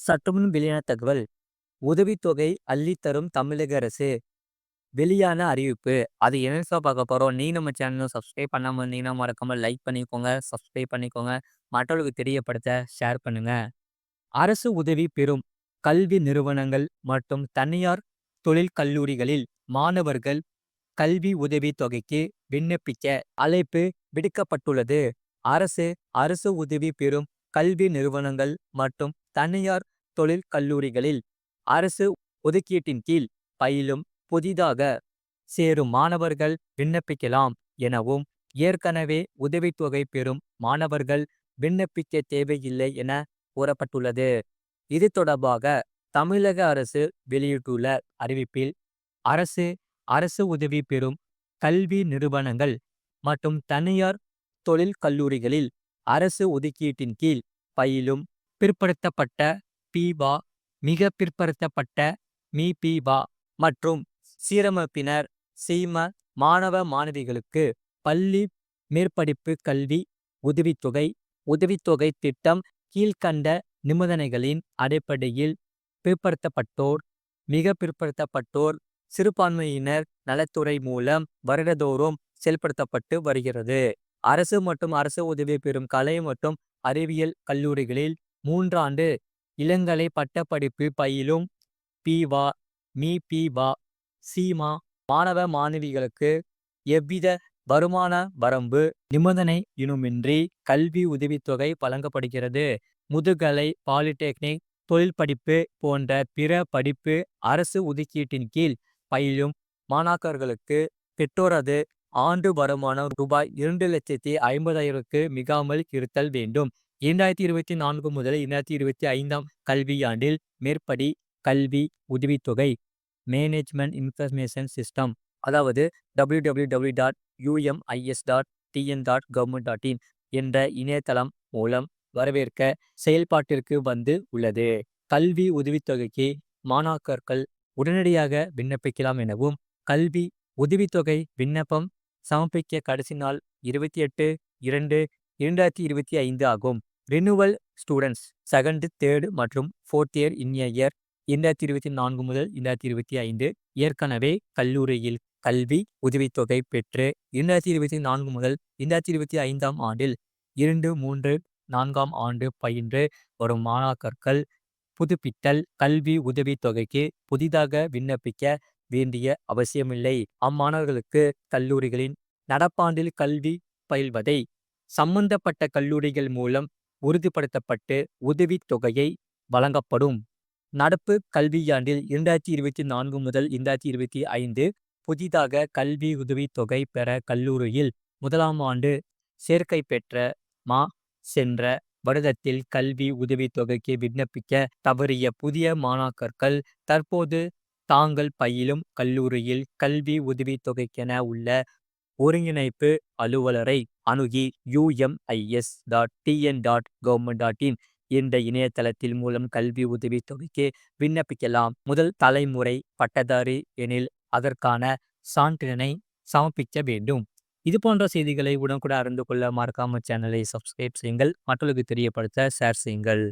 சற்றுமுன் வெளியான தகவல். உதவித்தொகை அள்ளித்தரும் தமிழக அரசு. வெளியான அறிவிப்பு. அது என்னன்னு பார்க்க போறோம். நீ நம்ம சேனலும் சப்ஸ்கிரைப் பண்ணாம இருந்தீங்கன்னா மறக்காம லைக் பண்ணிக்கோங்க, சப்ஸ்கிரைப் பண்ணிக்கோங்க. மற்றவர்களுக்கு தெரியப்படுத்த ஷேர் பண்ணுங்க. அரசு உதவி பெறும் கல்வி நிறுவனங்கள் மற்றும் தனியார் தொழில் கல்லூரிகளில் மாணவர்கள் கல்வி உதவித் தொகைக்கு விண்ணப்பிக்க அழைப்பு விடுக்கப்பட்டுள்ளது. அரசு அரசு உதவி பெறும் கல்வி நிறுவனங்கள் மற்றும் தனியார் தொழில் கல்லூரிகளில் அரசு ஒதுக்கீட்டின் கீழ் பயிலும் புதிதாக சேரும் மாணவர்கள் விண்ணப்பிக்கலாம் எனவும், ஏற்கனவே உதவித்தொகை பெறும் மாணவர்கள் விண்ணப்பிக்க தேவையில்லை என கூறப்பட்டுள்ளது. இது தொடர்பாக தமிழக அரசு வெளியிட்டுள்ள அறிவிப்பில், அரசு அரசு உதவி பெறும் கல்வி நிறுவனங்கள் மற்றும் தனியார் தொழில் கல்லூரிகளில் அரசு ஒதுக்கீட்டின் கீழ் பயிலும் பிற்படுத்தப்பட்ட பிபா, மிக பிற்படுத்தப்பட்ட மிபிபா மற்றும் சீரமைப்பினர் சீம மாணவ மாணவிகளுக்கு பள்ளி மேற்படிப்பு கல்வி உதவித்தொகை திட்டம் கீழ்கண்ட நிபந்தனைகளின் அடிப்படையில் பிற்படுத்தப்பட்டோர், மிக பிற்படுத்தப்பட்டோர், சிறுபான்மையினர் நலத்துறை மூலம் வருடந்தோறும் செயல்படுத்தப்பட்டு வருகிறது. அரசு மற்றும் அரசு உதவி பெறும் கலை மற்றும் அறிவியல் கல்லூரிகளில் 3 ஆண்டு இளங்கலை பட்டப்படிப்பு பயிலும் பிவா, மிபிவா, சீமா மாணவ மாணவிகளுக்கு எவ்வித வருமான வரம்பு நிபந்தனையினுமின்றி கல்வி உதவித்தொகை வழங்கப்படுகிறது. முதுகலை, பாலிடெக்னிக், தொழில் படிப்பு போன்ற பிற படிப்பு அரசு ஒதுக்கீட்டின் கீழ் பயிலும் மாணாக்கர்களுக்கு பெற்றோரது ஆண்டு வருமானம் ரூபாய் 2,50,000க்கு மிகாமல் இருத்தல் வேண்டும். 2024 முதல் 2025 கல்வியாண்டில் மேற்படி கல்வி உதவித்தொகை மேனேஜ்மெண்ட் இன்ஃபர்மேஷன் சிஸ்டம், அதாவது www.umis.tn.government.in என்ற இணையதளம் மூலம் வரவேற்க செயல்பாட்டிற்கு வந்து உள்ளது. கல்வி உதவித்தொகைக்கு மாணாக்கர்கள் உடனடியாக விண்ணப்பிக்கலாம் எனவும், கல்வி உதவித்தொகை விண்ணப்பம் சமர்ப்பிக்க கடைசி நாள் 28/2/2025 ஆகும். ரினுவல் ஸ்டூடெண்ட்ஸ் செகண்ட், தேர்ட் மற்றும் ஃபோர்த் இயர் இன் இயர் 2024 முதல் 2025 ஏற்கனவே கல்லூரியில் கல்வி உதவித்தொகை பெற்று 2024 முதல் 2025 ஆண்டில் 2, 3, 4ஆம் ஆண்டு பயின்று வரும் மாணாக்கர்கள் புதுப்பித்தல் கல்வி உதவித்தொகைக்கு புதிதாக விண்ணப்பிக்க வேண்டிய அவசியமில்லை. அம்மாணவர்களுக்கு கல்லூரிகளின் நடப்பாண்டில் கல்வி பயில்வதை சம்பந்தப்பட்ட கல்லூரிகள் மூலம் உறுதிப்படுத்தப்பட்டு உதவித்தொகையை வழங்கப்படும். நடப்பு கல்வியாண்டில் 2024 முதல் 2025 புதிதாக கல்வி உதவித்தொகை பெற கல்லூரியில் 1ஆம் ஆண்டு சேர்க்கை பெற்ற சென்ற வருடத்தில் கல்வி உதவித்தொகைக்கு விண்ணப்பிக்க தவறிய புதிய மாணாக்கர்கள் தற்போது தாங்கள் பயிலும் கல்லூரியில் கல்வி உதவித்தொகைக்கென உள்ள ஒருங்கிணைப்பு அலுவலரை அணுகி umis.tn.government.in என்ற இணையதளத்தில் மூலம் கல்வி உதவித்தொகைக்கு விண்ணப்பிக்கலாம். முதல் தலைமுறை பட்டதாரி எனில் அதற்கான சான்றிதழை சமர்ப்பிக்க வேண்டும். இது போன்ற செய்திகளை உடனுக்குடன் அறிந்து கொள்ள மறக்காம சேனலை சப்ஸ்கிரைப் செய்யுங்கள். மற்றவர்களுக்கு தெரியப்படுத்த ஷேர் செய்யுங்கள்.